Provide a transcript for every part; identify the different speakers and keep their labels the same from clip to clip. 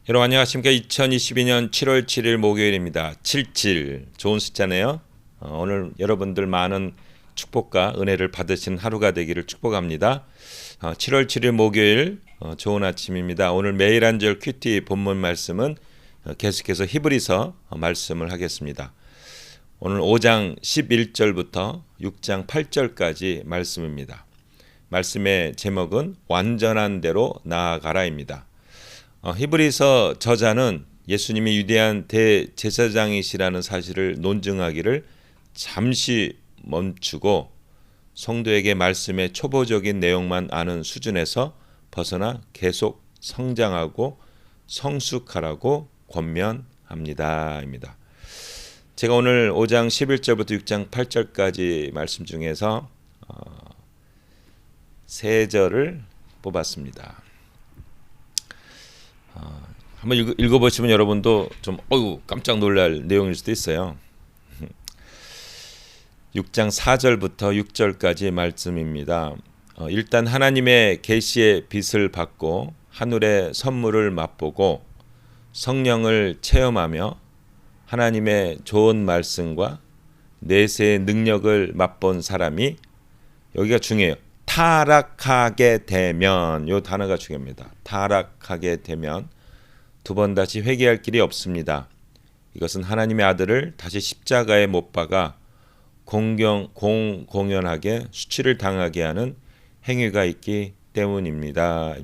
Speaker 1: 여러분 안녕하십니까. 2022년 7월 7일 목요일입니다. 77 좋은 숫자네요. 오늘 여러분들 많은 축복과 은혜를 받으신 하루가 되기를 축복합니다. 7월 7일 목요일 좋은 아침입니다. 오늘 매일 한절 큐티 본문 말씀은 계속해서 히브리서 말씀을 하겠습니다. 오늘 5장 11절부터 6장 8절까지 말씀입니다. 말씀의 제목은 완전한 대로 나아가라입니다. 히브리서 저자는 예수님이 위대한 대제사장이시라는 사실을 논증하기를 잠시 멈추고 성도에게 말씀의 초보적인 내용만 아는 수준에서 벗어나 계속 성장하고 성숙하라고 권면합니다. 입니다. 제가 오늘 5장 11절부터 6장 8절까지 말씀 중에서 세 절을 뽑았습니다. 한번 읽어보시면 여러분도 좀 깜짝 놀랄 내용일 수도 있어요. 6장 4절부터 6절까지의 말씀입니다. 일단 하나님의 계시의 빛을 받고 하늘의 선물을 맛보고 성령을 체험하며 하나님의 좋은 말씀과 내세의 능력을 맛본 사람이, 여기가 중요해요. 타락하게 되면, 이 단어가 중요합니다. 타락하게 되면 두 번 다시 회개할 길이 없습니다. 이것은 하나님의 아들을 다시 십자가에 못 박아 공공연하게 수치를 당하게 하는 행위가 있기 때문입니다.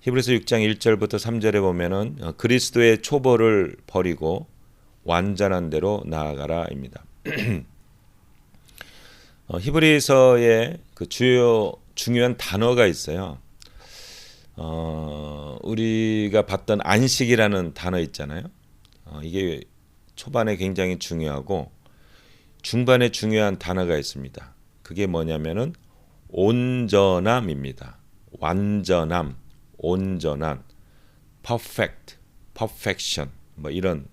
Speaker 1: 히브리서 6장 1절부터 3절에 보면은 그리스도의 초보를 버리고 완전한 대로 나아가라입니다. 히브리서에 그 중요한 단어가 있어요. 우리가 봤던 안식이라는 단어 있잖아요. 이게 초반에 굉장히 중요하고 중반에 중요한 단어가 있습니다. 그게 뭐냐면은 온전함입니다. 완전함, 온전한, perfect, perfection, 뭐 이런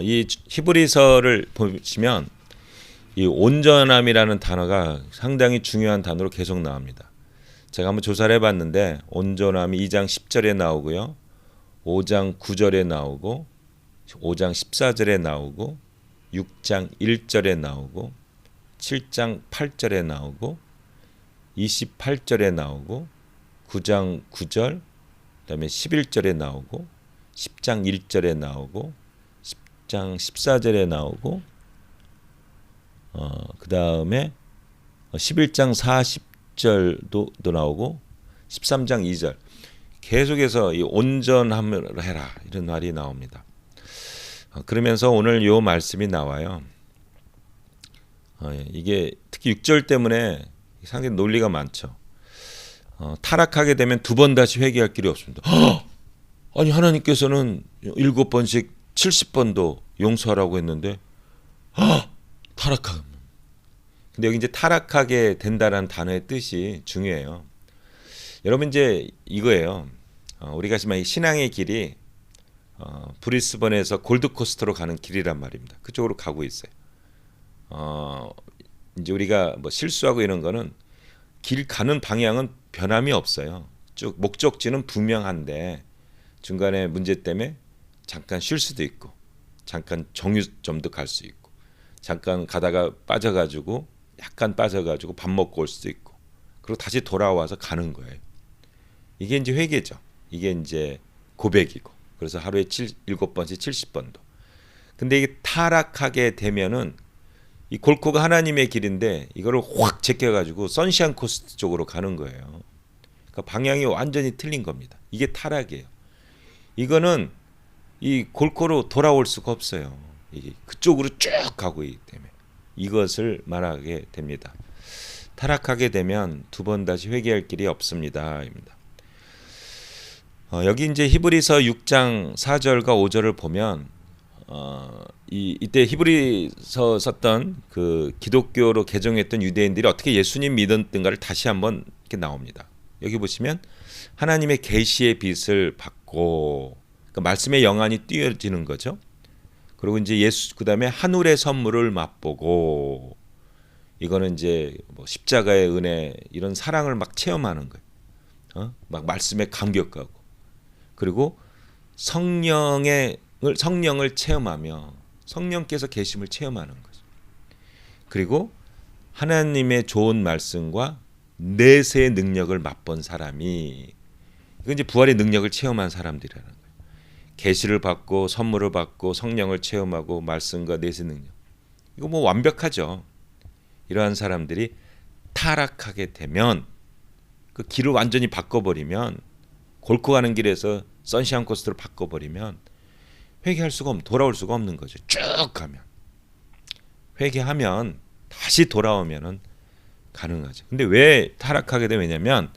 Speaker 1: 이 히브리서를 보시면 이 온전함이라는 단어가 상당히 중요한 단어로 계속 나옵니다. 제가 한번 조사를 해봤는데 온전함이 2장 10절에 나오고요, 5장 9절에 나오고, 5장 14절에 나오고, 6장 1절에 나오고, 7장 8절에 나오고, 28절에 나오고, 9장 9절, 그다음에 11절에 나오고, 10장 1절에 나오고, 10장 14절에 나오고, 그 다음에 11장 40절도 나오고 13장 2절 계속해서 이 온전함을 해라 이런 말이 나옵니다. 그러면서 오늘 요 말씀이 나와요. 이게 특히 6절 때문에 상당히 논리가 많죠. 타락하게 되면 두 번 다시 회개할 길이 없습니다. 아니 하나님께서는 7번씩 70번도 용서하라고 했는데 타락하면. 근데 여기 이제 타락하게 된다라는 단어의 뜻이 중요해요. 여러분 이제 이거예요. 우리가 지금 신앙의 길이 브리스번에서 골드코스트로 가는 길이란 말입니다. 그쪽으로 가고 있어요. 이제 우리가 뭐 실수하고 이런 거는 길 가는 방향은 변함이 없어요. 쭉 목적지는 분명한데 중간에 문제 때문에 잠깐 쉴 수도 있고, 잠깐 정류점도 갈 수 있고, 잠깐 가다가 약간 빠져가지고 밥 먹고 올 수도 있고, 그리고 다시 돌아와서 가는 거예요. 이게 이제 회개죠. 이게 이제 고백이고, 그래서 하루에 7번씩 70번도. 근데 이게 타락하게 되면은 이 골코가 하나님의 길인데 이거를 확 제껴가지고 선샤인 코스트 쪽으로 가는 거예요. 그러니까 방향이 완전히 틀린 겁니다. 이게 타락이에요. 이거는 이 골코로 돌아올 수가 없어요. 이게 그쪽으로 쭉 가고 있기 때문에 이것을 말하게 됩니다. 타락하게 되면 두 번 다시 회개할 길이 없습니다. 여기 이제 히브리서 6장 4절과 5절을 보면 이때 히브리서 썼던 그 기독교로 개종했던 유대인들이 어떻게 예수님 믿었던가를 다시 한번 이렇게 나옵니다. 여기 보시면 하나님의 계시의 빛을 받고, 그러니까 말씀의 영안이 띄어지는 거죠. 그리고 이제 그다음에 하늘의 선물을 맛보고, 이거는 이제 뭐 십자가의 은혜, 이런 사랑을 막 체험하는 거예요. 막 말씀에 감격하고, 그리고 성령을 체험하며 성령께서 계심을 체험하는 거죠. 그리고 하나님의 좋은 말씀과 내세의 능력을 맛본 사람이, 이건 이제 부활의 능력을 체험한 사람들이라는 거예요. 계시를 받고 선물을 받고 성령을 체험하고 말씀과 내세 능력, 이거 뭐 완벽하죠. 이러한 사람들이 타락하게 되면, 그 길을 완전히 바꿔버리면, 골고 가는 길에서 선시한 코스트로 바꿔버리면 회개할 수가 돌아올 수가 없는 거죠. 쭉 가면 회개하면 다시 돌아오면은 가능하죠. 근데 왜 타락하게 되면, 왜냐면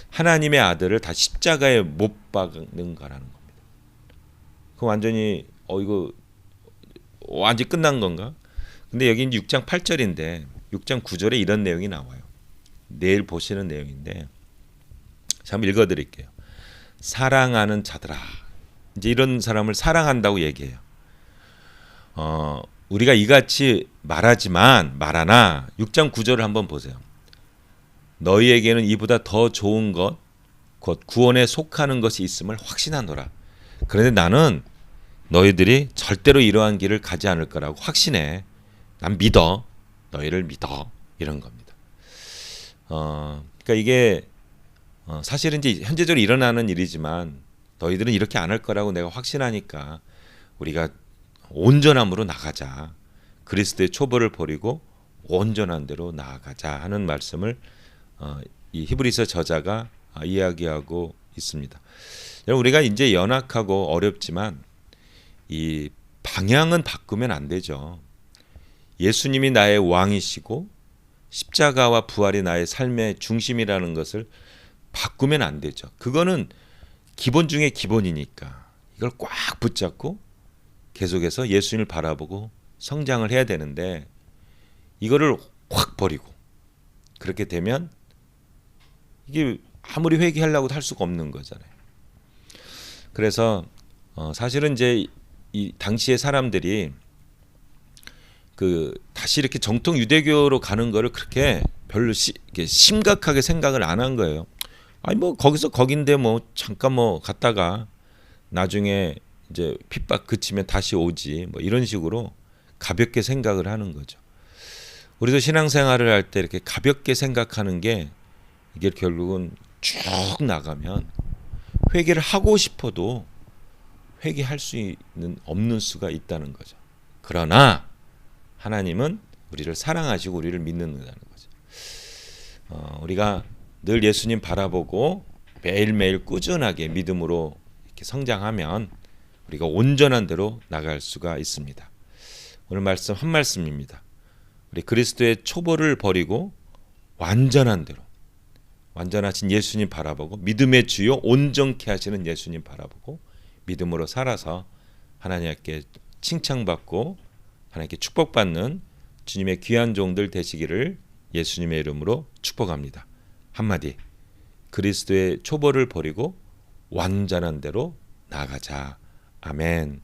Speaker 1: 하나님의 아들을 다 십자가에 못 박는 거라는 겁니다. 그 완전히 이거 완전히 끝난 건가? 근데 여기 6장 8절인데 6장 9절에 이런 내용이 나와요. 내일 보시는 내용인데 한번 읽어드릴게요. 사랑하는 자들아, 이제 이런 사람을 사랑한다고 얘기해요. 우리가 이같이 말하나 6장 9절을 한번 보세요. 너희에게는 이보다 더 좋은 것, 곧 구원에 속하는 것이 있음을 확신하노라. 그런데 나는 너희들이 절대로 이러한 길을 가지 않을 거라고 확신해. 난 믿어. 너희를 믿어. 이런 겁니다. 그러니까 이게 사실은 이제 현재적으로 일어나는 일이지만 너희들은 이렇게 안 할 거라고 내가 확신하니까 우리가 온전함으로 나가자. 그리스도의 초벌을 버리고 온전한 대로 나아가자 하는 말씀을 이 히브리서 저자가 이야기하고 있습니다. 여러분, 우리가 이제 연약하고 어렵지만 이 방향은 바꾸면 안 되죠. 예수님이 나의 왕이시고 십자가와 부활이 나의 삶의 중심이라는 것을 바꾸면 안 되죠. 그거는 기본 중에 기본이니까 이걸 꽉 붙잡고 계속해서 예수님을 바라보고 성장을 해야 되는데, 이거를 확 버리고 그렇게 되면 이게 아무리 회개하려고도 할 수가 없는 거잖아요. 그래서 사실은 이제 이 당시의 사람들이 다시 이렇게 정통 유대교로 가는 거를 그렇게 별로 심각하게 생각을 안 한 거예요. 아니 뭐 거기서 거긴데 뭐 잠깐 뭐 갔다가 나중에 이제 핍박 그치면 다시 오지, 뭐 이런 식으로 가볍게 생각을 하는 거죠. 우리도 신앙생활을 할 때 이렇게 가볍게 생각하는 게, 이게 결국은 쭉 나가면 회개를 하고 싶어도 회개할 수 없는 수가 있다는 거죠. 그러나 하나님은 우리를 사랑하시고 우리를 믿는다는 거죠. 우리가 늘 예수님 바라보고 매일매일 꾸준하게 믿음으로 이렇게 성장하면 우리가 온전한 대로 나갈 수가 있습니다. 오늘 말씀 한 말씀입니다. 우리 그리스도의 초벌을 버리고 완전한 대로, 완전하신 예수님 바라보고 믿음의 주요 온전케 하시는 예수님 바라보고 믿음으로 살아서 하나님께 칭찬받고 하나님께 축복받는 주님의 귀한 종들 되시기를 예수님의 이름으로 축복합니다. 한마디, 그리스도의 초벌을 버리고 완전한 대로 나아가자. 아멘.